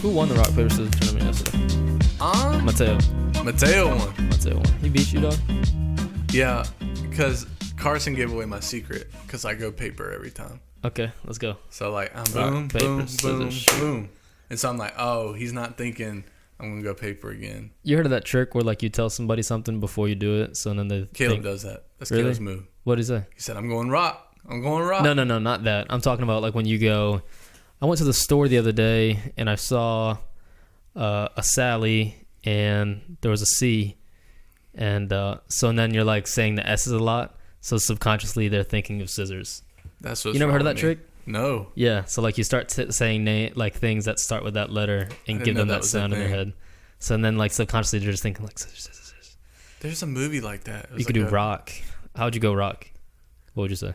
Who won the rock paper scissors tournament yesterday? Mateo won. Mateo won. He beat you, dog? Yeah, because Carson gave away my secret because I go paper every time. Okay, let's go. So like I'm Rock, paper, scissors. boom. And so I'm like, oh, he's not thinking I'm going to go paper again. You heard of that trick where like you tell somebody something before you do it, so then they Caleb does that. That's Really? Caleb's move. What did he say? He said, I'm going rock. No, not that. I'm talking about like when you go. I went to the store the other day and I saw a Sally and there was a C, and then you're like saying the S's a lot, so subconsciously they're thinking of scissors. That's what's You never heard of wrong that with me. trick? No. Yeah, so like you start saying like things that start with that letter and give them that sound in their head. So then like subconsciously they're just thinking like scissors. There's a movie like that. You could do rock. How would you go rock? What would you say?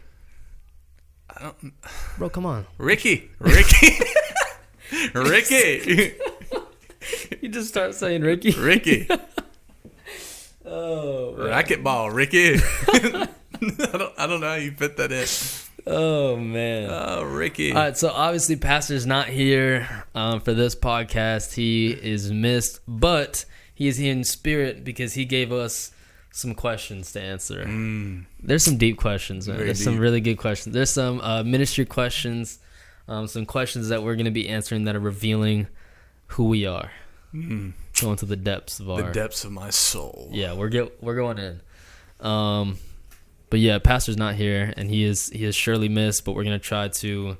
I don't. Bro, come on. Ricky. You just start saying Ricky. Oh, man. Racquetball, Ricky. I don't know how you fit that in. Oh, man. Oh, Ricky. All right, so obviously Pastor's not here for this podcast. He is missed, but he is here in spirit because he gave us some questions to answer. There's some deep questions, man. There's some really good questions. There's some ministry questions, some questions that we're going to be answering that are revealing who we are. Going to the depths of the depths of my soul. Yeah, we're going in. But yeah, Pastor's not here, and he is surely missed. But we're gonna try to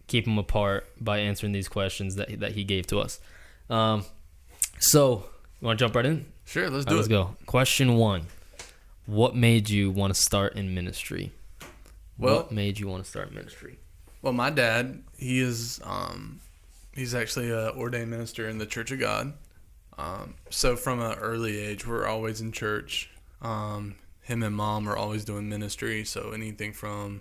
keep him apart by answering these questions that he gave to us. So you want to jump right in? Sure, let's do it. Let's go. Question 1: what made you want to start in ministry? What made you want to start ministry? Well, my dad, he's actually an ordained minister in the Church of God. So from an early age, we're always in church. Him and Mom are always doing ministry. So anything from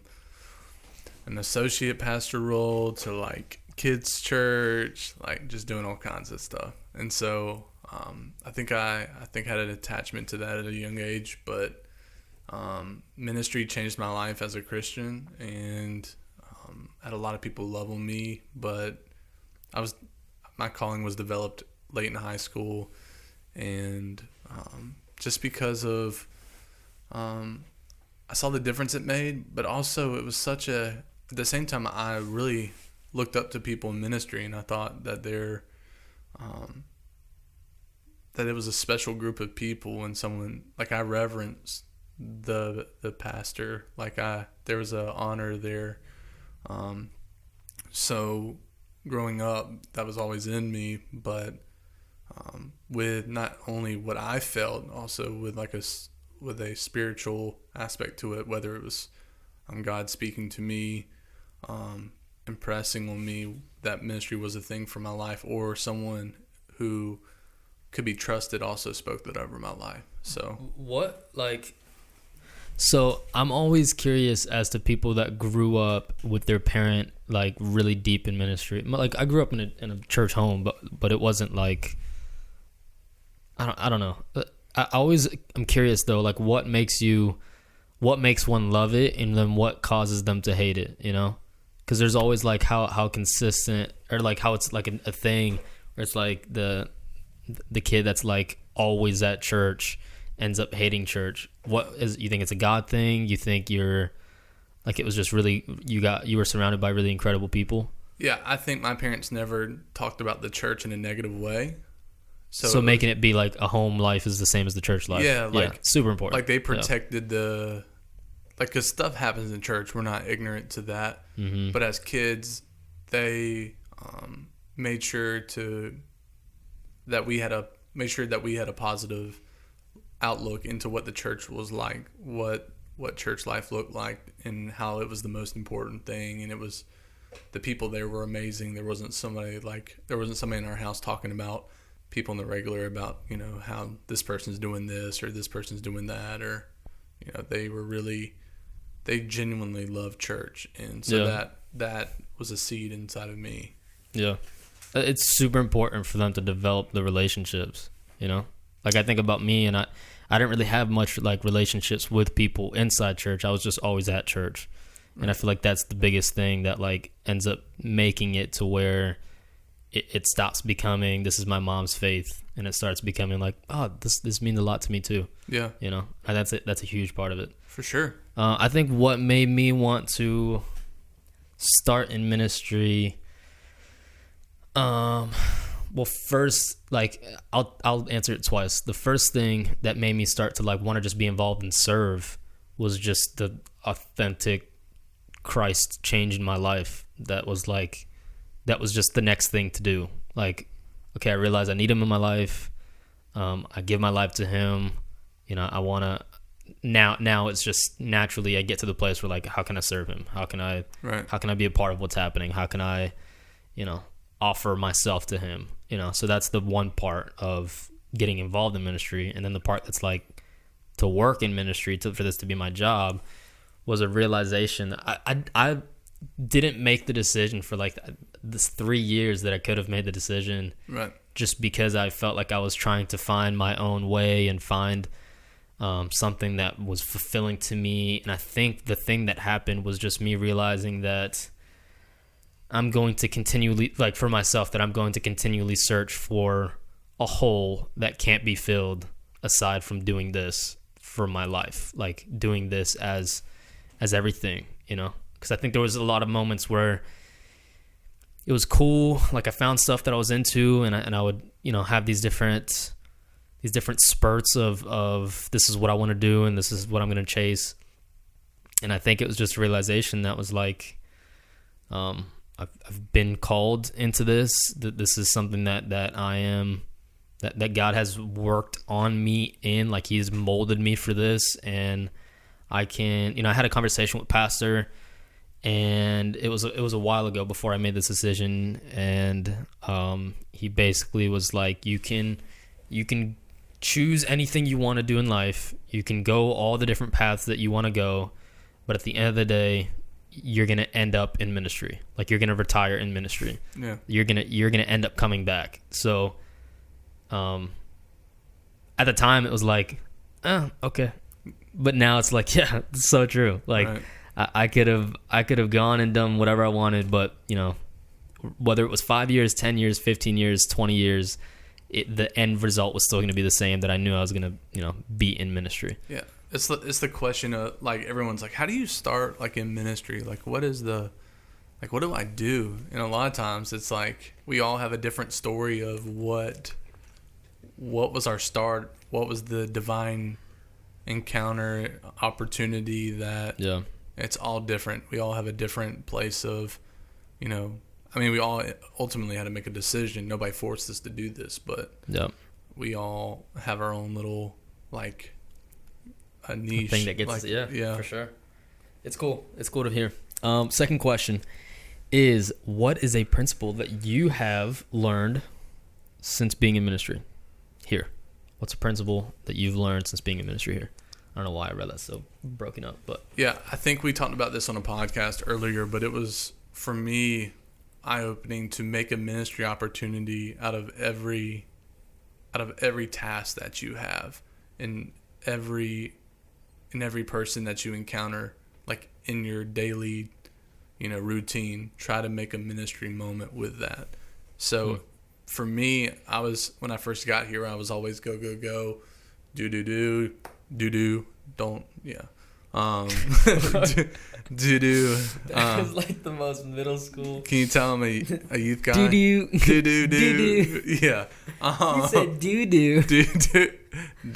an associate pastor role to like kids church, like just doing all kinds of stuff. And so I think I had an attachment to that at a young age, but ministry changed my life as a Christian, and I had a lot of people love on me, but my calling was developed late in high school, and just because of I saw the difference it made, but also it was at the same time I really looked up to people in ministry, and I thought that that it was a special group of people, and someone like I reverenced the pastor, there was an honor there. So growing up, that was always in me, but with not only what I felt, also with with a spiritual aspect to it, whether it was God speaking to me, impressing on me that ministry was a thing for my life, or someone who could be trusted also spoke that over my life. So I'm always curious as to people that grew up with their parent like really deep in ministry. Like I grew up in a church home, but it wasn't like I don't know. I'm curious though, like what makes one love it, and then what causes them to hate it, you know? Because there's always like how consistent, or like how it's like a thing where it's like the kid that's like always at church ends up hating church. You think it's a God thing? You think you're like, it was just really, you were surrounded by really incredible people? Yeah, I think my parents never talked about the church in a negative way. So making it be like a home life is the same as the church life. Yeah, super important. Like they protected because stuff happens in church. We're not ignorant to that. Mm-hmm. But as kids, they made sure that we had a positive outlook into what the church was like, what church life looked like, and how it was the most important thing. And it was, the people there were amazing. There wasn't somebody in our house talking about people in the regular about, you know, how this person's doing this or this person's doing that, or, you know, they genuinely loved church. And so that was a seed inside of me. Yeah. It's super important for them to develop the relationships, you know? Like I think about me, and I didn't really have much like relationships with people inside church. I was just always at church. Right. And I feel like that's the biggest thing that like ends up making it to where it stops becoming, this is my mom's faith, and it starts becoming like, oh, this means a lot to me too. Yeah. You know, and that's a huge part of it. For sure. I think what made me want to start in ministry, well, first, like, I'll answer it twice. The first thing that made me start to like want to just be involved and serve was just the authentic Christ change in my life. That was just the next thing to do. Like, okay, I realize I need him in my life. I give my life to him. You know, I want to, now it's just naturally I get to the place where like, how can I serve him? How can I be a part of what's happening? How can I, you know, offer myself to him? You know, so that's the one part of getting involved in ministry. And then the part that's like to work in ministry, for this to be my job, was a realization. I didn't make the decision for like this 3 years that I could have made the decision, right? Just because I felt like I was trying to find my own way and find something that was fulfilling to me. And I think the thing that happened was just me realizing that I'm going to continually, like for myself, that I'm going to continually search for a hole that can't be filled aside from doing this for my life, like doing this as everything, you know? Because I think there was a lot of moments where it was cool, like I found stuff that I was into, and I would, you know, have these different spurts of this is what I want to do and this is what I'm going to chase. And I think it was just a realization that was like, I've been called into this, that this is something that I am, that God has worked on me in, like he's molded me for this. And I can, you know, I had a conversation with Pastor, and it was a while ago before I made this decision. And he basically was like, you can choose anything you want to do in life. You can go all the different paths that you want to go, but at the end of the day, you're going to end up in ministry. Like you're going to retire in ministry. Yeah. You're going to end up coming back. So, at the time it was like, oh, okay. But now it's like, yeah, it's so true. Like right. I could have gone and done whatever I wanted, but you know, whether it was 5 years, 10 years, 15 years, 20 years, the end result was still going to be the same, that I knew I was going to, you know, be in ministry. Yeah. It's the question of like, everyone's like, how do you start like in ministry? Like, what do I do? And a lot of times it's like, we all have a different story of what was our start? What was the divine encounter, opportunity that it's all different. We all have a different place of, you know, I mean, we all ultimately had to make a decision. Nobody forced us to do this, but we all have our own little, like, a niche. Thing that gets like, us, yeah, for sure. It's cool. It's cool to hear. Second question is, what is a principle that you have learned since being in ministry here? What's a principle that you've learned since being in ministry here? I don't know why I read that so broken up, but yeah, I think we talked about this on a podcast earlier, but it was, for me, eye-opening to make a ministry opportunity out of every task that you have, in every person that you encounter, like in your daily, you know, routine. Try to make a ministry moment with that. So for me, when I first got here, I was always go, do, don't, yeah. Do. That was like the most middle school. Can you tell him a youth guy? Do. Yeah. He said do.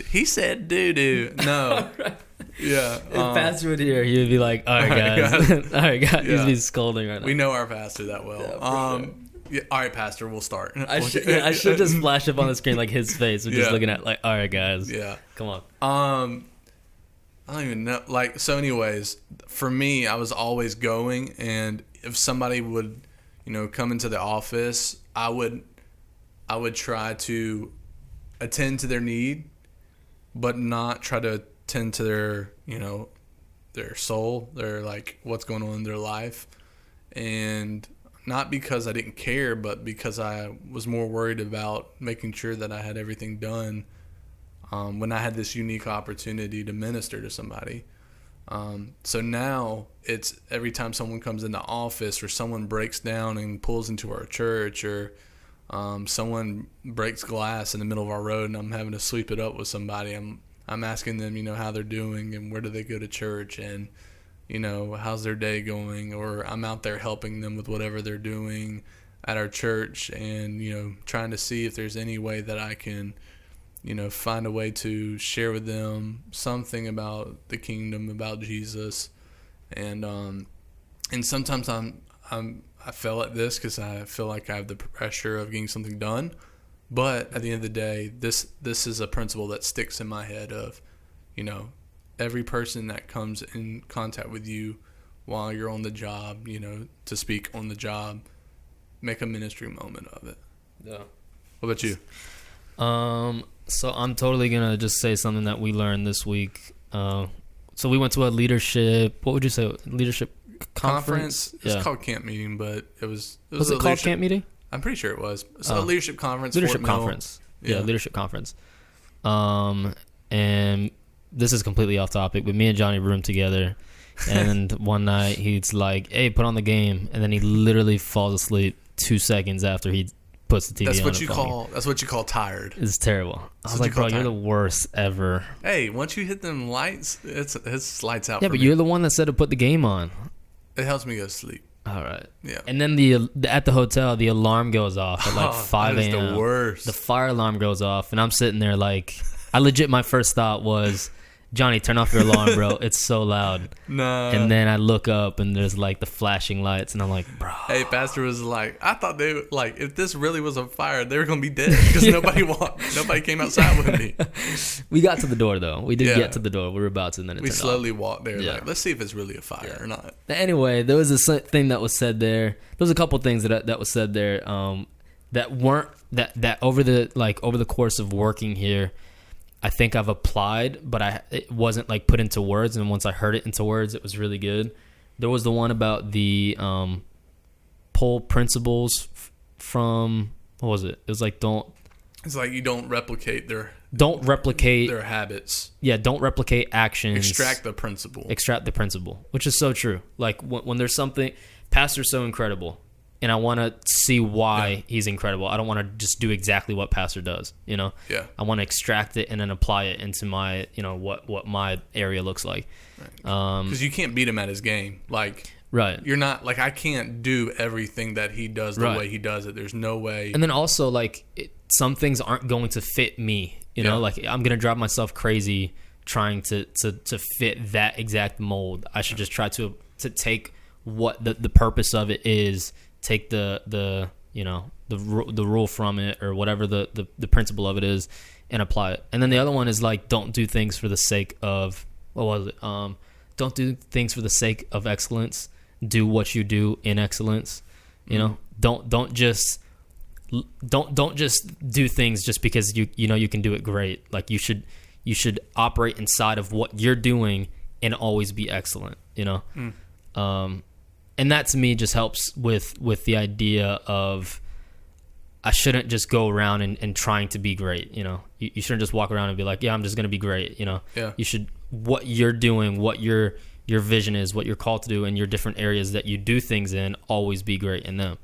He said do. No. Yeah. If Pastor would hear, he would be like, all right, guys. All right, guys. Yeah. He'd be scolding right now. We know our pastor that well. Yeah, sure. Yeah, all right, Pastor, we'll start. I should just flash up on the screen like his face. We're just looking at like, all right, guys. Yeah. Come on. I don't even know. Like, so anyways, for me, I was always going, and if somebody would, you know, come into the office, I would try to attend to their need, but not try to attend to their, you know, their soul, their, like, what's going on in their life. And not because I didn't care, but because I was more worried about making sure that I had everything done when I had this unique opportunity to minister to somebody. So now it's every time someone comes in the office, or someone breaks down and pulls into our church, or someone breaks glass in the middle of our road and I'm having to sweep it up with somebody, I'm asking them, how they're doing and where do they go to church and, how's their day going, or I'm out there helping them with whatever they're doing at our church and, trying to see if there's any way that I can, find a way to share with them something about the kingdom, about Jesus. And sometimes I fail at this because I feel like I have the pressure of getting something done. But at the end of the day, this is a principle that sticks in my head of, every person that comes in contact with you while you're on the job, to speak on the job, make a ministry moment of it. Yeah. What about you? So I'm totally going to just say something that we learned this week. So we went to a leadership, what would you say, leadership conference? It's called camp meeting, but it was it called camp meeting? I'm pretty sure it was. So a leadership conference. Leadership conference. Yeah, leadership conference. And this is completely off topic, but me and Johnny roomed together. And one night he's like, "Hey, put on the game," and then he literally falls asleep 2 seconds after he puts the TV on. That's what you call tired. It's terrible. I was like, "Bro, you're the worst ever." Hey, once you hit them lights, it's lights out. Yeah, but you're the one that said to put the game on. It helps me go to sleep. All right. Yeah. And then at the hotel, the alarm goes off at like 5 a.m. That is the worst. The fire alarm goes off, and I'm sitting there like, my first thought was, Johnny, turn off your alarm, bro. It's so loud. No. And then I look up, and there's like the flashing lights, and I'm like, bro. Hey, Pastor was like, I thought if this really was a fire, they were gonna be dead because nobody came outside with me. We got to the door though. We did get to the door. We were about to, and then we slowly walked there. Like, let's see if it's really a fire or not. Anyway, there was a thing that was said there. There was a couple things that was said there that weren't that over the course of working here, I think I've applied, but it wasn't like put into words. And once I heard it into words, it was really good. There was the one about the pull principles from, what was it? It was like It's like you don't replicate their habits. Yeah, don't replicate actions. Extract the principle, which is so true. Like when there's something, Pastor's so incredible, and I want to see why he's incredible. I don't want to just do exactly what Pastor does, Yeah. I want to extract it and then apply it into my, what my area looks like. Because you can't beat him at his game. Like, right. You're not, like, I can't do everything that he does the way he does it. There's no way. And then also, like, some things aren't going to fit me, Like, I'm going to drive myself crazy trying to fit that exact mold. I should just try to take what the purpose of it is, take the rule from it or whatever the principle of it is, and apply it. And then the other one is like, don't do things for the sake of, what was it? Don't do things for the sake of excellence. Do what you do in excellence. Don't just do things just because you can do it great. Like you should operate inside of what you're doing and always be excellent. And that to me just helps with the idea of I shouldn't just go around and trying to be great. You shouldn't just walk around and be like, yeah, I'm just going to be great. You should, what you're doing, what your vision is, what you're called to do in your different areas that you do things in, always be great in them.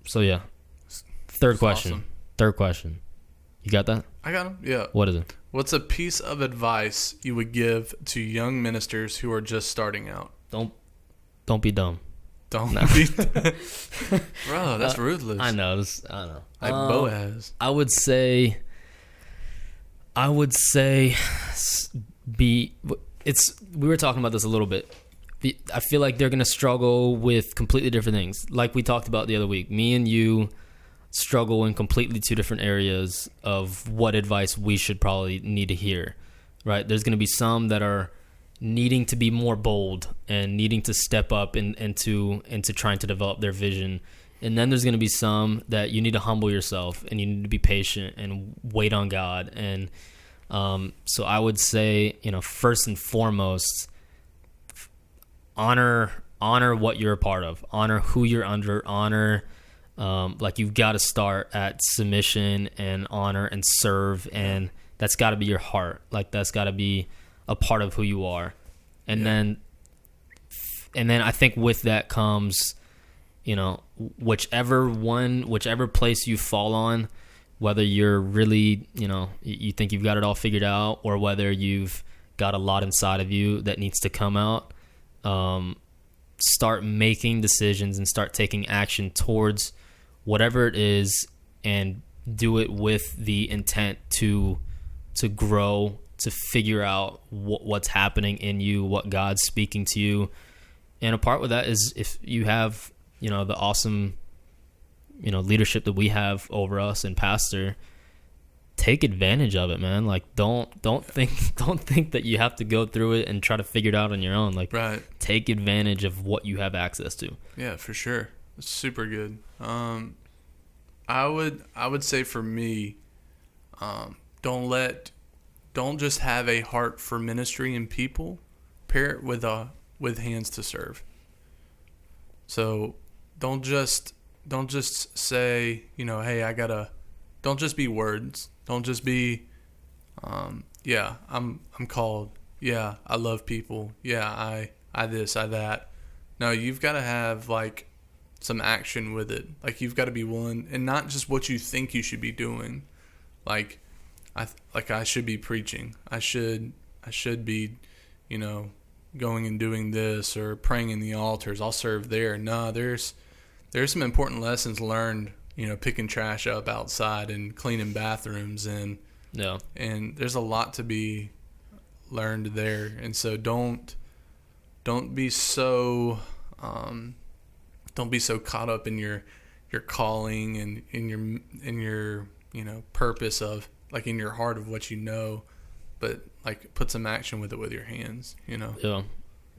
So yeah. Third question. Awesome. Third question. You got that? I got him. Yeah. What is it? What's a piece of advice you would give to young ministers who are just starting out? Don't be dumb. Don't be Bro, that's ruthless. I know. Like Boaz. I would say we were talking about this a little bit. I feel like they're going to struggle with completely different things. Like we talked about the other week. Me and you struggle in completely two different areas of what advice we should probably need to hear, right? There's going to be some that are needing to be more bold and needing to step up into trying to develop their vision. And then there's going to be some that you need to humble yourself and you need to be patient and wait on God. And so I would say, first and foremost, honor what you're a part of, honor who you're under, honor, like you've got to start at submission and honor and serve. And that's got to be your heart. Like that's got to be a part of who you are. And then I think with that comes whichever place you fall on, whether you're really, you think you've got it all figured out, or whether you've got a lot inside of you that needs to come out, start making decisions and start taking action towards whatever it is, and do it with the intent to grow, to figure out what's happening in you, what God's speaking to you. And a part with that is, if you have, the awesome, leadership that we have over us and pastor, take advantage of it, man. Like, don't think that you have to go through it and try to figure it out on your own. Like, right. Take advantage of what you have access to. Yeah, for sure. It's super good. I would say for me, don't just have a heart for ministry and people. Pair it with hands to serve. So don't just say, hey, don't just be words. Don't just be, yeah, I'm called. Yeah, I love people. Yeah, I this, I that. No, you've got to have like some action with it. Like, you've got to be willing, and not just what you think you should be doing. Like, I should be preaching. I should be, going and doing this, or praying in the altars. I'll serve there. No, there's some important lessons learned, picking trash up outside and cleaning bathrooms, and there's a lot to be learned there. And so don't be so caught up in your calling and in your purpose of, like, in your heart of what but like, put some action with it with your hands. Yeah.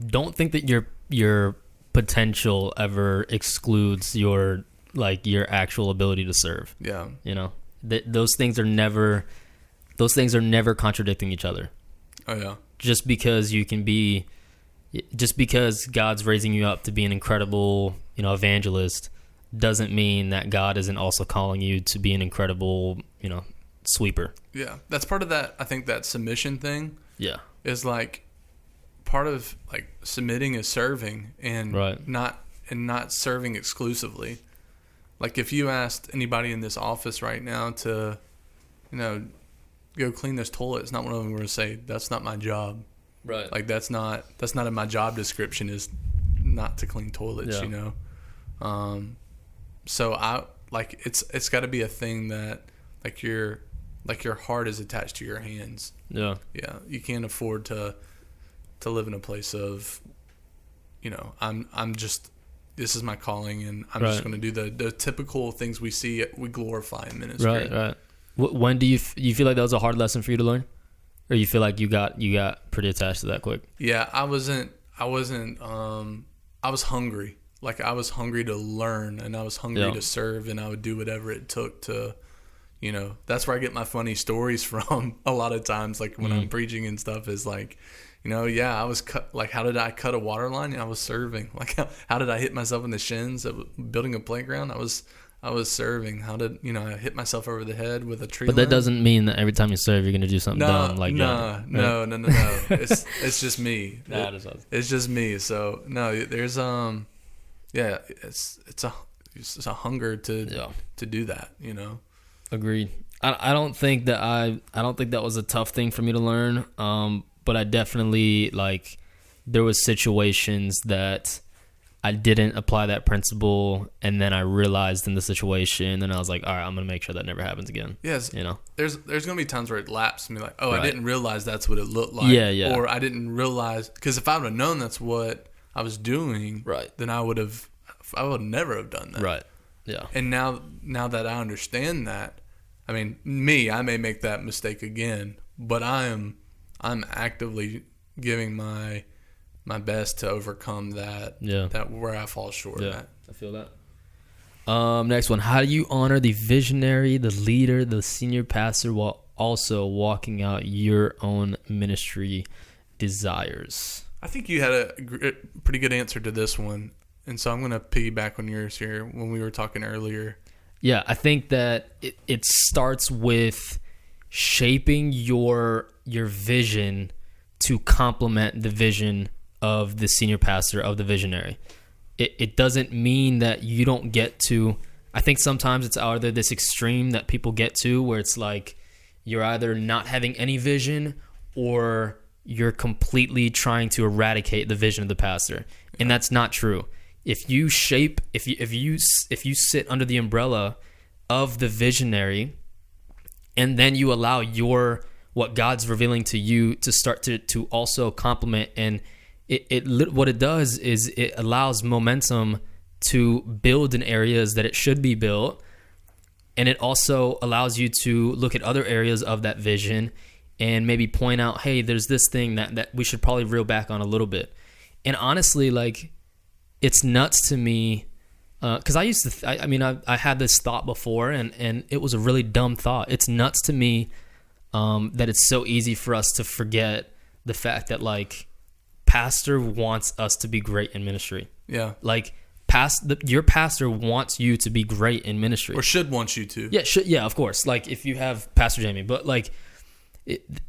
Don't think that your potential ever excludes your actual ability to serve. Yeah. Those things are never contradicting each other. Oh yeah. Just because God's raising you up to be an incredible, evangelist, doesn't mean that God isn't also calling you to be an incredible, sweeper. Yeah. That's part of that. I think that submission thing. Yeah. Is like part of, like, submitting is serving, and right. not serving exclusively. Like, if you asked anybody in this office right now to, go clean this toilet, it's not one of them going to say, that's not my job. Right. Like, that's not in my job description, is not to clean toilets. Yeah. So it's got to be a thing that, like, your heart is attached to your hands. Yeah. Yeah. You can't afford to live in a place of, this is my calling, and I'm just going to do the typical things we glorify in ministry. Right. Right. When do you feel like that was a hard lesson for you to learn, or you feel like you got pretty attached to that quick? Yeah, I was hungry. Like, I was hungry to learn, and I was hungry to serve, and I would do whatever it took to, that's where I get my funny stories from a lot of times. Like, when I'm preaching and stuff, is like, I was like, how did I cut a water line? I was serving. Like, how did I hit myself in the shins building a playground? I was serving. How did, I hit myself over the head with a tree? But that doesn't mean that every time you serve, you're going to do something dumb like that. No. It's just me. It's just me. So no, there's it's a hunger to do that. Agreed. I don't think that was a tough thing for me to learn. But I definitely, like, there was situations that I didn't apply that principle, and then I realized in the situation, and I was like, all right, I'm going to make sure that never happens again. Yes. There's going to be times where it laps me, like, right. I didn't realize that's what it looked like. Yeah. Or I didn't realize, because if I would have known that's what I was doing, right, then I would never have done that. Right. Yeah. And now that I understand that, I mean, I may make that mistake again, but I'm actively giving my best to overcome that. Yeah. That where I fall short. Yeah, I feel that. Next one. How do you honor the visionary, the leader, the senior pastor, while also walking out your own ministry desires? I think you had a pretty good answer to this one, and so I'm going to piggyback on yours here when we were talking earlier. Yeah, I think that it starts with shaping your vision to complement the vision of the senior pastor, of the visionary. it doesn't mean that you don't get to. I think sometimes it's either this extreme that people get to where it's like you're either not having any vision or you're completely trying to eradicate the vision of the pastor, and that's not true. If you sit under the umbrella of the visionary, and then you allow what God's revealing to you to start to also complement, and what it does is it allows momentum to build in areas that it should be built, and it also allows you to look at other areas of that vision and maybe point out, hey, there's this thing that we should probably reel back on a little bit. And honestly, like, it's nuts to me because I used to I had this thought before, and it was a really dumb thought. It's nuts to me that it's so easy for us to forget the fact that, like, pastor wants us to be great in ministry. Yeah. Like, your pastor wants you to be great in ministry. Or should want you to. Yeah, of course. Like, if you have Pastor Jamie. But, like,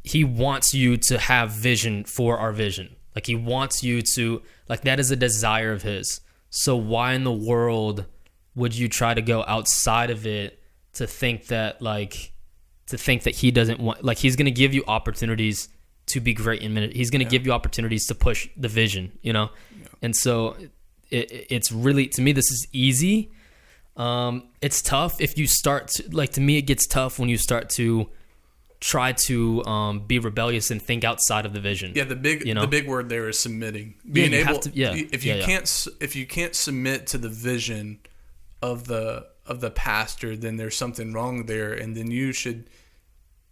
he wants you to have vision for our vision. Like, he wants you to, like, that is a desire of his. So why in the world would you try to go outside of it to think that he doesn't want, like, he's going to give you opportunities to be great in ministry. He's going to give you opportunities to push the vision, you know? Yeah. And so it's really, to me, this is easy. It's tough if you start to, like, to me, it gets tough when you start to try to be rebellious and think outside of the vision. Yeah, the big word there is submitting. Being able to, if you can't submit to the vision of the pastor, then there's something wrong there, and then you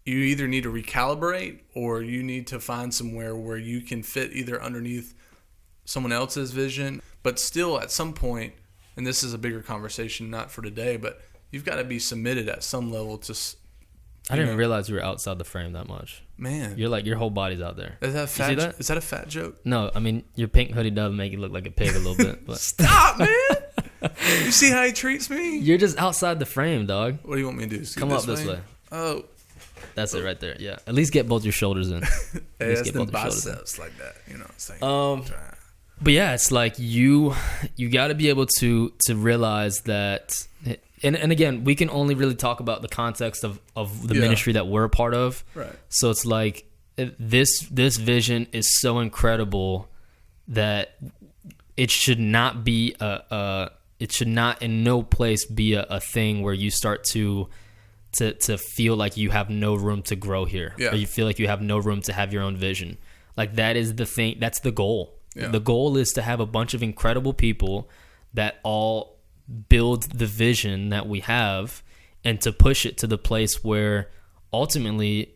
either need to recalibrate or you need to find somewhere where you can fit either underneath someone else's vision, but still at some point, and this is a bigger conversation, not for today, but you've got to be submitted at some level to. I didn't realize you were outside the frame that much. Man. You're like, your whole body's out there. Is that a fat joke? No, I mean, your pink hoodie does make you look like a pig a little bit. But. Stop, man! You see how he treats me? You're just outside the frame, dog. What do you want me to do? Come up this way. Oh. That's it right there, yeah. At least get both your shoulders in. Hey, that's the biceps like that, you know what I'm saying? But yeah, it's like you got to be able to realize that, and again, we can only really talk about the context of the ministry that we're a part of. Right. So it's like this vision is so incredible that it should not be it should not in no place be a thing where you start to feel like you have no room to grow here, or you feel like you have no room to have your own vision. Like, that is the thing. That's the goal. Yeah. The goal is to have a bunch of incredible people that all build the vision that we have, and to push it to the place where ultimately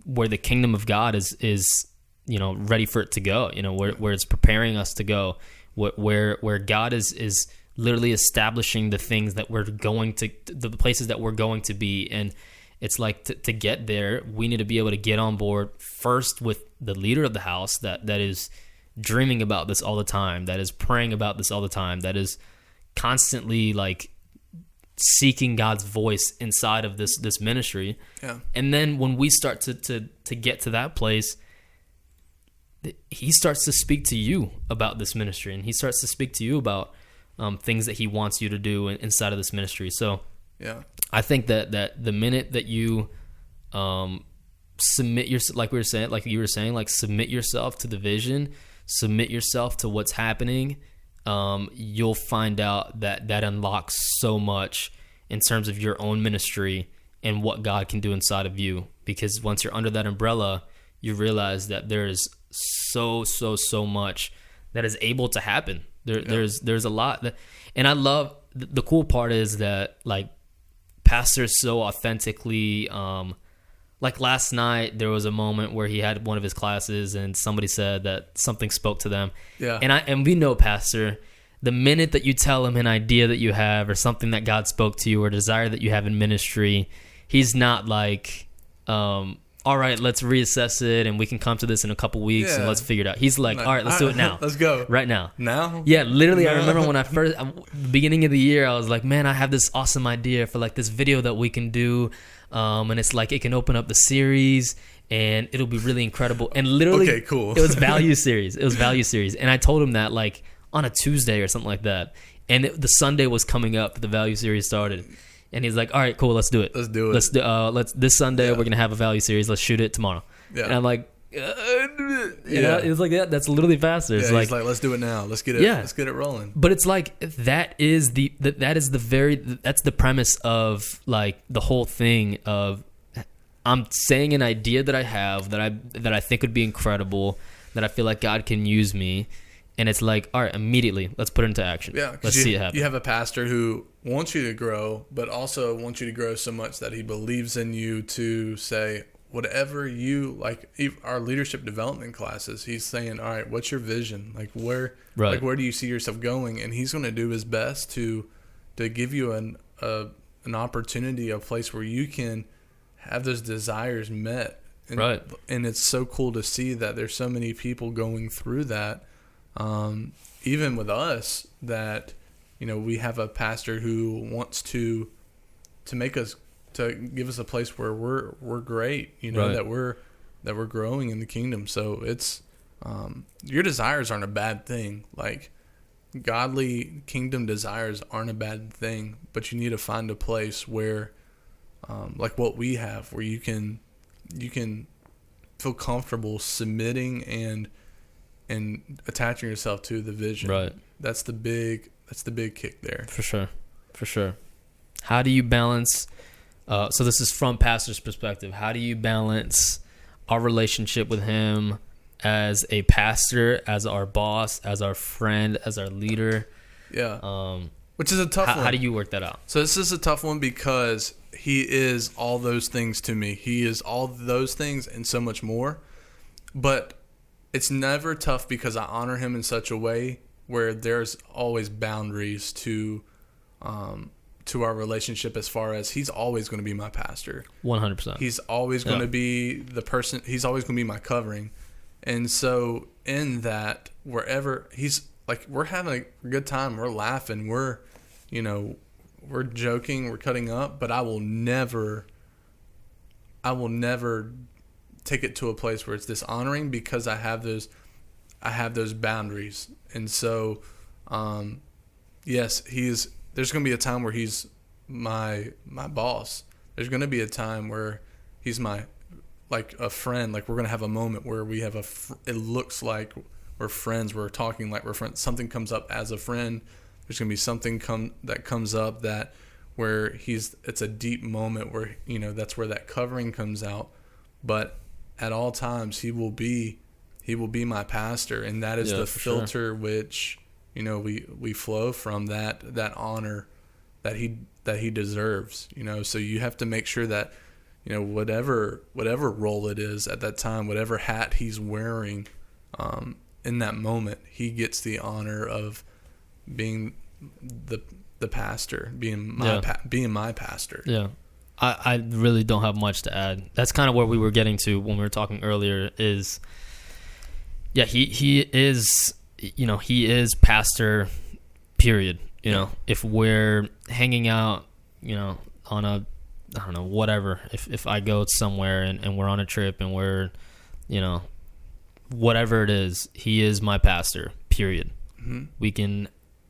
where the kingdom of God is ready for it to go, where it's preparing us to go, where God is literally establishing the things that we're going to, the places that we're going to be. And it's like to get there, we need to be able to get on board first with the leader of the house that is dreaming about this all the time, that is praying about this all the time, that is constantly like seeking God's voice inside of this ministry. Yeah. And then when we start to get to that place, he starts to speak to you about this ministry, and he starts to speak to you about things that he wants you to do inside of this ministry. So yeah, I think that the minute that you submit yourself, like you were saying, like submit yourself to the vision, submit yourself to what's happening, you'll find out that unlocks so much in terms of your own ministry and what God can do inside of you. Because once you're under that umbrella, you realize that there is so much that is able to happen. There's a lot and I love the cool part is that, like, pastors so authentically, like last night there was a moment where he had one of his classes and somebody said that something spoke to them. Yeah. And we know pastor, the minute that you tell him an idea that you have or something that God spoke to you or desire that you have in ministry, he's not like, all right, let's reassess it and we can come to this in a couple weeks and let's figure it out. He's like, all right, let's do it now. Let's go. Right now. Now? Yeah, literally, I remember when the beginning of the year, I was like, man, I have this awesome idea for like this video that we can do. And it's like, it can open up the series and it'll be really incredible. And literally, okay, cool. It was value series. And I told him that like on a Tuesday or something like that. And the Sunday was coming up, the value series started. And he's like, all right, cool, let's do it. This Sunday, we're going to have a value series. Let's shoot it tomorrow. Yeah. And I'm like, it was like, that's literally faster. It's he's like, let's do it now. Let's get it rolling. But it's like, that's the premise of like the whole thing of, I'm saying an idea that I have that I think would be incredible, that I feel like God can use me. And it's like, all right, immediately, let's put it into action. Yeah, let's see it happen. You have a pastor who wants you to grow, but also wants you to grow so much that he believes in you to say, whatever you, like our leadership development classes, he's saying, all right, what's your vision? Like where do you see yourself going? And he's going to do his best to give you an opportunity, a place where you can have those desires met. And, and it's so cool to see that there's so many people going through that. Even with us, that we have a pastor who wants to make us, to give us a place where we're great, that we're growing in the kingdom. So it's your desires aren't a bad thing. Like godly kingdom desires aren't a bad thing, but you need to find a place where like what we have, where you can feel comfortable submitting and attaching yourself to the vision. Right. That's the big kick there. For sure. How do you balance, so this is from pastor's perspective, how do you balance our relationship with him as a pastor, as our boss, as our friend, as our leader? Yeah. Which is a tough one. How do you work that out? So this is a tough one because he is all those things to me. He is all those things and so much more. But it's never tough because I honor him in such a way where there's always boundaries to our relationship, as far as he's always going to be my pastor. 100%. He's always going to be the person. He's always going to be my covering. And so in that, wherever he's like, we're having a good time. We're laughing. We're joking. We're cutting up. But I will never take it to a place where it's dishonoring, because I have those boundaries. And so yes, there's going to be a time where he's my boss. There's going to be a time where he's like a friend. Like we're going to have a moment where we have it looks like we're friends. We're talking like we're friends. Something comes up as a friend. There's going to be something that comes up that where it's a deep moment where, that's where that covering comes out. But at all times, he will be my pastor, and that is the filter which we flow from, that honor that he deserves. So you have to make sure that whatever role it is at that time, whatever hat he's wearing, in that moment, he gets the honor of being the pastor, being my pastor. Yeah. I really don't have much to add. That's kind of where we were getting to when we were talking earlier is, he is pastor, period. If we're hanging out, on a, I don't know, whatever, if I go somewhere and we're on a trip and we're, whatever it is, he is my pastor, period. Mm-hmm. We can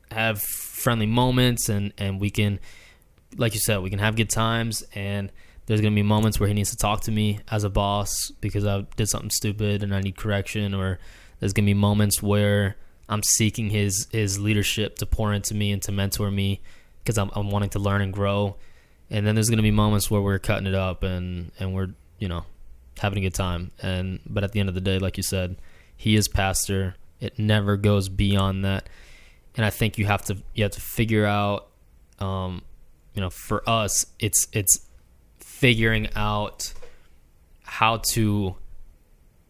have friendly moments and we can, like you said, we can have good times, and there's going to be moments where he needs to talk to me as a boss because I did something stupid and I need correction, or there's going to be moments where I'm seeking his leadership to pour into me and to mentor me because I'm wanting to learn and grow. And then there's going to be moments where we're cutting it up and we're, having a good time. But at the end of the day, like you said, he is pastor. It never goes beyond that. And I think you have to figure out, for us, it's figuring out how to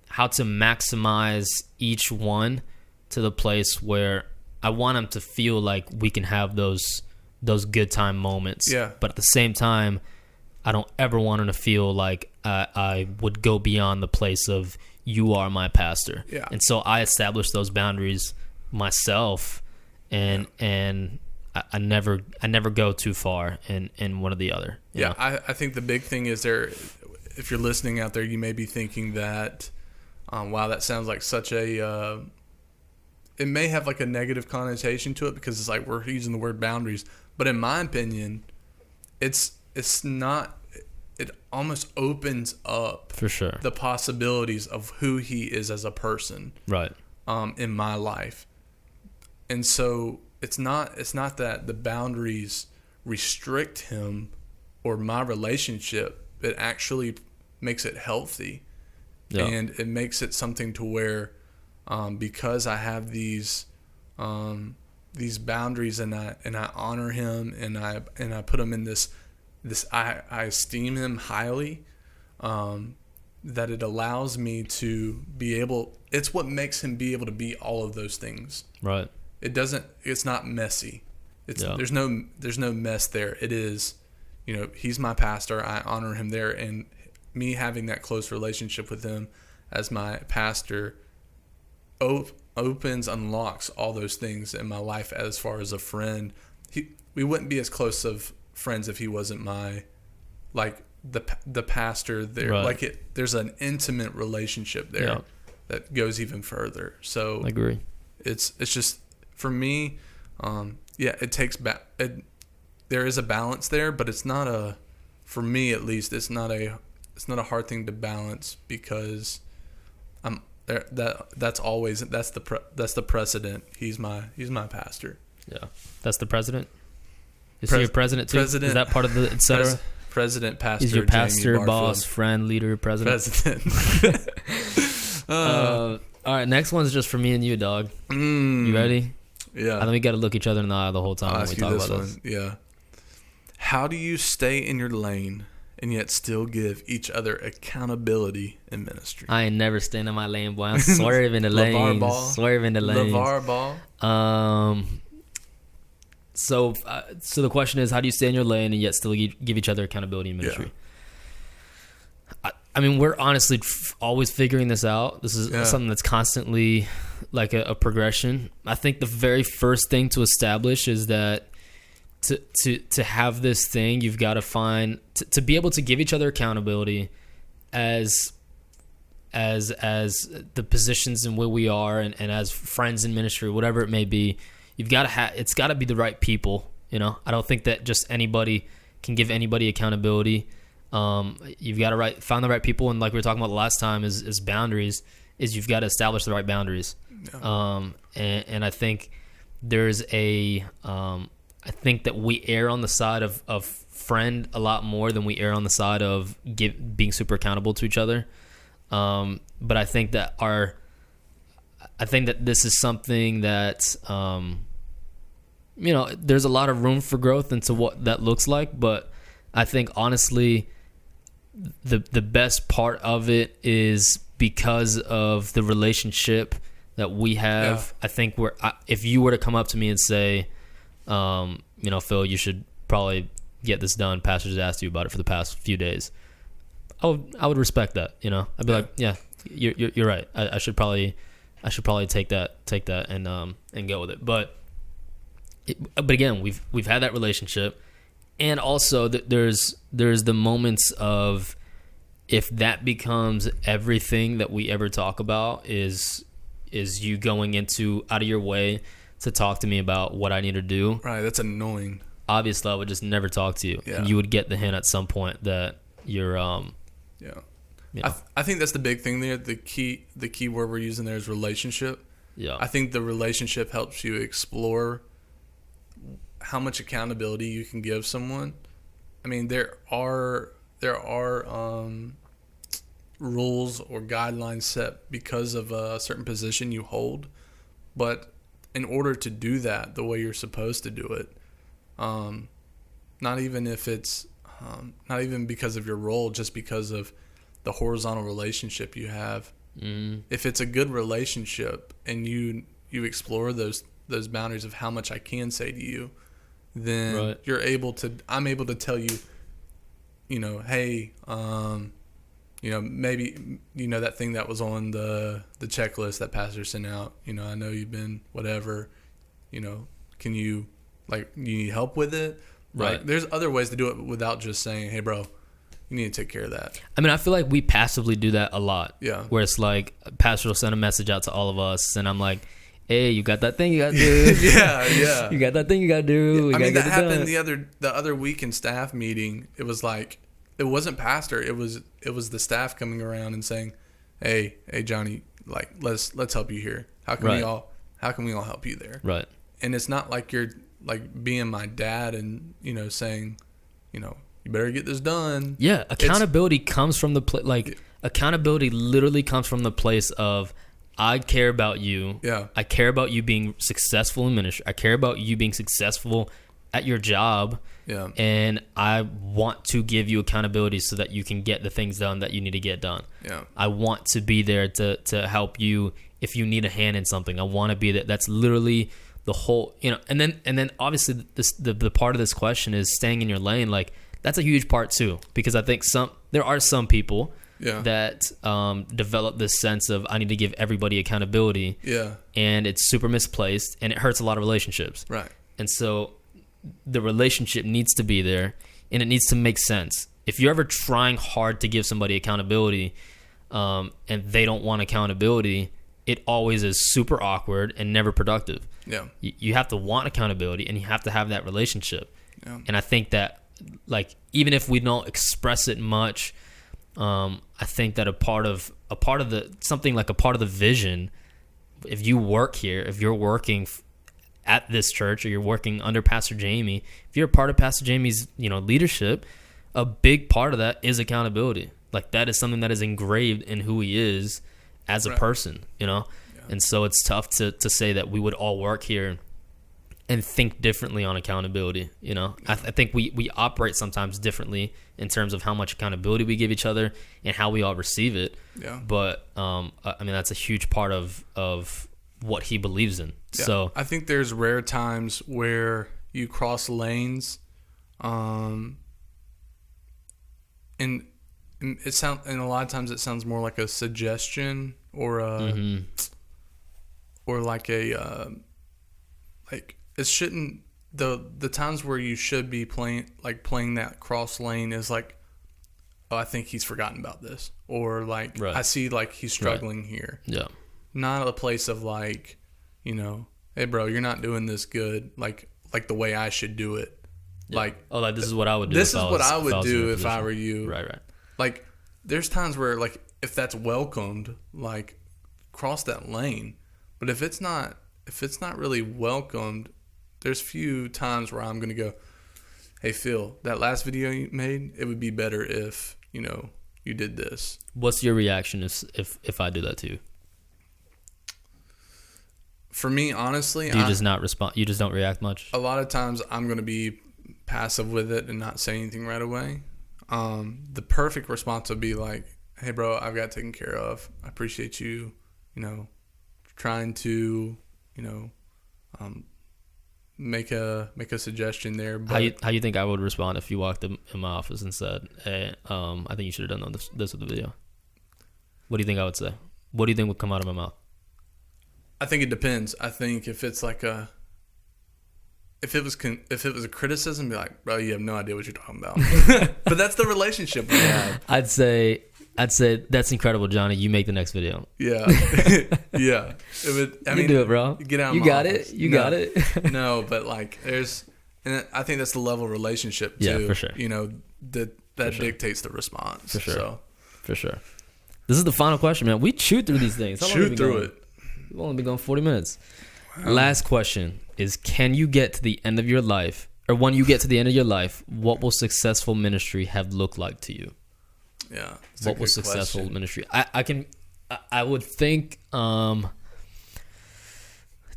maximize each one to the place where I want them to feel like we can have those good time moments. Yeah. But at the same time, I don't ever want them to feel like I would go beyond the place of you are my pastor. Yeah. And so I established those boundaries myself, and I never go too far in one or the other. You know? I think the big thing is if you're listening out there, you may be thinking that, wow, that sounds like such a, it may have like a negative connotation to it because it's like we're using the word boundaries, but in my opinion, it's not. It almost opens up for sure the possibilities of who he is as a person, right? In my life, and so it's not that the boundaries restrict him or my relationship. It actually makes it healthy, and it makes it something to where, because I have these boundaries and I honor him and I put him in this I esteem him highly, that it allows me to be able. It's what makes him be able to be all of those things. Right. It's not messy. There's no mess there. It is, he's my pastor. I honor him there, and me having that close relationship with him as my pastor unlocks all those things in my life as far as a friend. We wouldn't be as close of friends if he wasn't my, like, the pastor there. Right. Like there's an intimate relationship there that goes even further. So I agree. It's just for me, it takes there is a balance there, but it's not for me at least, it's not a hard thing to balance because I'm there. That's the precedent. He's my pastor. Yeah, that's the president. Is he your president too? Is that part of the etc.? President, pastor. He's your pastor, boss, friend, leader, president. All right, next one's just for me and you, dog. You ready? Yeah. I think we got to look each other in the eye the whole time when we talk about this. Yeah. How do you stay in your lane and yet still give each other accountability in ministry? I ain't never staying in my lane, boy. I'm swerving the lanes. Swerving the lanes. LeVar Ball. So the question is, how do you stay in your lane and yet still give each other accountability in ministry? Yeah. I mean, we're honestly always figuring this out. This is something that's constantly like a progression. I think the very first thing to establish is that to have this thing, you've got to find to be able to give each other accountability as the positions in where we are and as friends in ministry, whatever it may be. You've got to it's got to be the right people. I don't think that just anybody can give anybody accountability. You've got to find the right people, and like we were talking about the last time, is boundaries. Is you've got to establish the right boundaries. Yeah. And I think there's I think that we err on the side of friend a lot more than we err on the side of being super accountable to each other. But I think that this is something that there's a lot of room for growth into what that looks like. But I think honestly, the best part of it is because of the relationship that we have. Yeah. I think if you were to come up to me and say, Phil, you should probably get this done. Pastor just asked you about it for the past few days. I would respect that. I'd be like, yeah, you're right. I should probably take that and go with it. But again, we've had that relationship. And also, there's the moments of if that becomes everything that we ever talk about is you going out of your way to talk to me about what I need to do. Right, that's annoying. Obviously, I would just never talk to you. Yeah. And you would get the hint at some point that you're I think that's the big thing there. The key word we're using there is relationship. Yeah. I think the relationship helps you explore how much accountability you can give someone. I mean, there are rules or guidelines set because of a certain position you hold, but in order to do that the way you're supposed to do it, not even because of your role, just because of the horizontal relationship you have. If it's a good relationship and you explore those boundaries of how much I can say to you, then I'm able to tell you, hey, maybe, that thing that was on the checklist that pastor sent out, I know you've been whatever, can you, you need help with it? Right. Like, there's other ways to do it without just saying, hey, bro, you need to take care of that. I mean, I feel like we passively do that a lot. Yeah. Where it's like, pastor will send a message out to all of us, and I'm like, hey, you got that thing you got to do. Yeah. You got that thing you got to do. I mean, that happened the other week in staff meeting. It was like, it wasn't pastor. It was the staff coming around and saying, hey, Johnny, like, let's help you here. How can we all help you there? Right. And it's not like you're like being my dad and, saying, you better get this done. Yeah. Accountability comes from the accountability literally comes from the place of, I care about you. Yeah. I care about you being successful in ministry. I care about you being successful at your job. Yeah. And I want to give you accountability so that you can get the things done that you need to get done. Yeah. I want to be there to help you if you need a hand in something. I want to be there. That's literally the whole, and then obviously the part of this question is staying in your lane. Like, that's a huge part too, because I think there are some people that develop this sense of, I need to give everybody accountability. Yeah. And it's super misplaced and it hurts a lot of relationships. Right. And so the relationship needs to be there and it needs to make sense. If you're ever trying hard to give somebody accountability and they don't want accountability, it always is super awkward and never productive. Yeah. You have to want accountability and you have to have that relationship. Yeah. And I think that, like, even if we don't express it much, I think that a part of the vision, if you work here, if you're working at this church or you're working under Pastor Jamie, if you're a part of Pastor Jamie's, leadership, a big part of that is accountability. Like, that is something that is engraved in who he is as a person, Yeah. And so it's tough to say that we would all work here and think differently on accountability. I think we operate sometimes differently in terms of how much accountability we give each other and how we all receive it. Yeah. But I mean, that's a huge part of what he believes in. Yeah. So I think there's rare times where you cross lanes, and a lot of times it sounds more like a suggestion or a or like a like. It shouldn't, the times where you should be playing that cross lane is like, oh, I think he's forgotten about this, or like, I see like he's struggling here. Yeah. Not a place of like, hey bro, you're not doing this good, like the way I should do it. Yeah. Like this is what I would do. This is what I would do if I were you. Right. Like, there's times where, like, if that's welcomed, like, cross that lane. But if it's not really welcomed, there's few times where I'm going to go, hey, Phil, that last video you made, it would be better if, you did this. What's your reaction if I do that to you? For me, honestly, do you just not respond? You just don't react much? A lot of times I'm going to be passive with it and not say anything right away. The perfect response would be like, hey, bro, I've got it taken care of. I appreciate you, trying to, make a suggestion there. But how you think I would respond if you walked in my office and said, hey, I think you should have done this with the video? What do you think I would say? What do you think would come out of my mouth? I think it depends. I think if it's like if it was a criticism, be like, bro, you have no idea what you're talking about. But that's the relationship we have. I'd say that's incredible, Johnny. You make the next video. Yeah, yeah. You do it, bro. Get out. You got it. You got it. No, but like, and I think that's the level of relationship too. Yeah, for sure. That dictates the response. For sure. So. For sure. This is the final question, man. We chewed through these things. Shoot through it. We've only been going 40 minutes. Wow. Last question is, can you get to the end of your life, or when you get to the end of your life, what will successful ministry have looked like to you? Yeah. What was successful ministry? I would think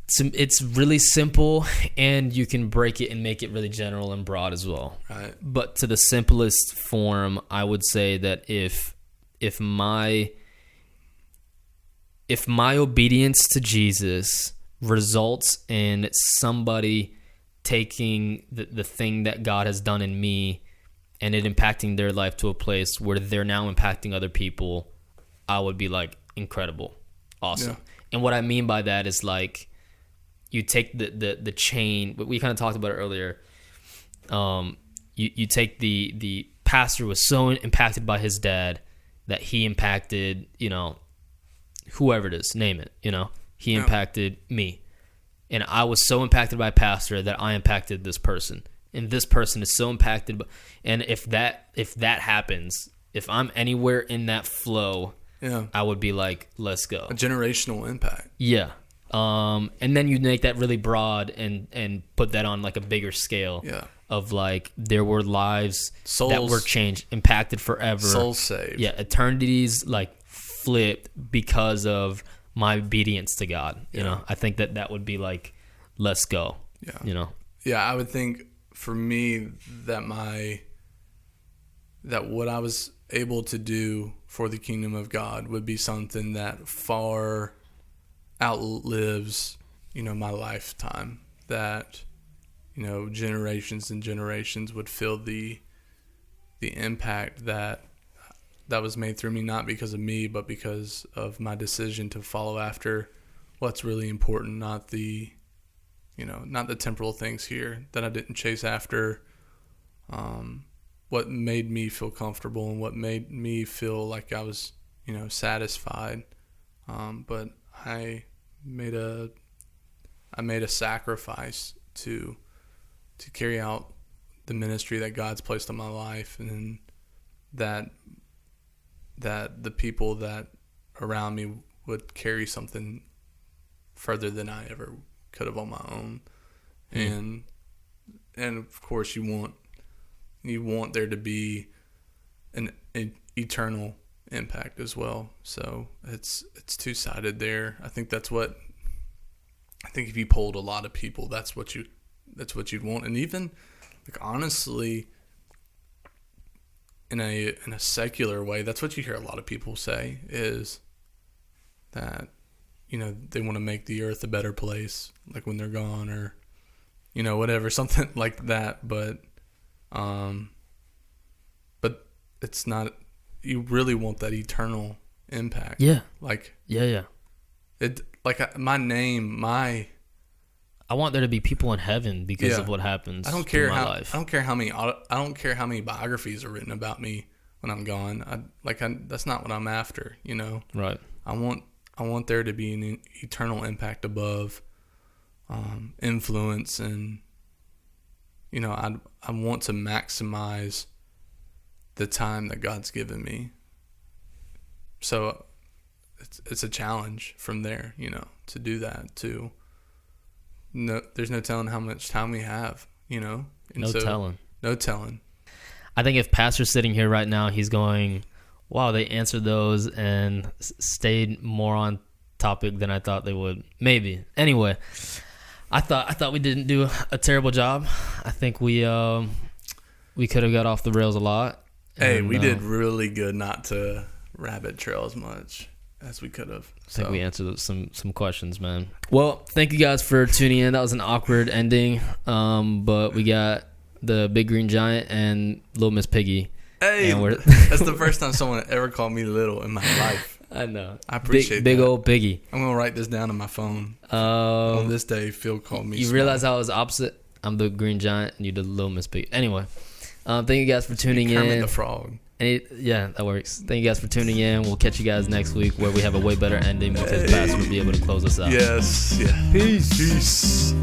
it's really simple, and you can break it and make it really general and broad as well. Right. But to the simplest form, I would say that if my obedience to Jesus results in somebody taking the thing that God has done in me and it impacting their life to a place where they're now impacting other people, I would be like, incredible, awesome. Yeah. And what I mean by that is, like, you take the chain, we kind of talked about it earlier. You take the pastor was so impacted by his dad that he impacted, whoever it is, name it, he impacted me. and I was so impacted by pastor that I impacted this person, and this person is so impacted. And if that happens, if I'm anywhere in that flow, I would be like, let's go. A generational impact. Yeah. And then you make that really broad and put that on like a bigger scale. Yeah. Of like, there were lives Souls, that were changed, impacted forever. Souls saved. Yeah. Eternities like flipped because of my obedience to God. You know, I think that would be like, let's go. Yeah. You know? Yeah. I would think for me that what I was able to do for the kingdom of God would be something that far outlives, my lifetime, that, generations and generations would feel the impact that was made through me, not because of me, but because of my decision to follow after what's really important, not the temporal things here, that I didn't chase after what made me feel comfortable and what made me feel like I was, satisfied. But I made a sacrifice to carry out the ministry that God's placed on my life, and that the people that around me would carry something further than I ever could have on my own. And of course you want there to be an eternal impact as well. So it's two-sided there. I think if you polled a lot of people, that's what you'd want. And even like honestly, in a secular way, that's what you hear a lot of people say, is that they want to make the earth a better place, like when they're gone, or whatever, something like that. But it's not. You really want that eternal impact. Yeah. Like. Yeah. It like my name, I want there to be people in heaven because of what happens. I don't care in my life. I don't care how many biographies are written about me when I'm gone. That's not what I'm after. Right. I want there to be an eternal impact above influence, and I want to maximize the time that God's given me. So it's a challenge from there, to do that. There's no telling how much time we have, And no telling. I think if Pastor's sitting here right now, he's going, wow, they answered those and stayed more on topic than I thought they would. Maybe. Anyway, I thought we didn't do a terrible job. I think we could have got off the rails a lot. Hey, we did really good not to rabbit trail as much as we could have. I think we answered some questions, man. Well, thank you guys for tuning in. That was an awkward ending, but we got the Big Green Giant and Little Miss Piggy. Hey, that's the first time someone ever called me little in my life. I know. I appreciate big that. old Piggy. I'm going to write this down on my phone. On this day, Phil called me You small. realize how I was opposite? I'm the Green Giant and you the Little Miss Piggy. Anyway, thank you guys for tuning in. Kermit the Frog. Yeah, that works. Thank you guys for tuning in. We'll catch you guys next week where we have a way better ending because Pastor will be able to close us out. Yes. Yeah. Peace.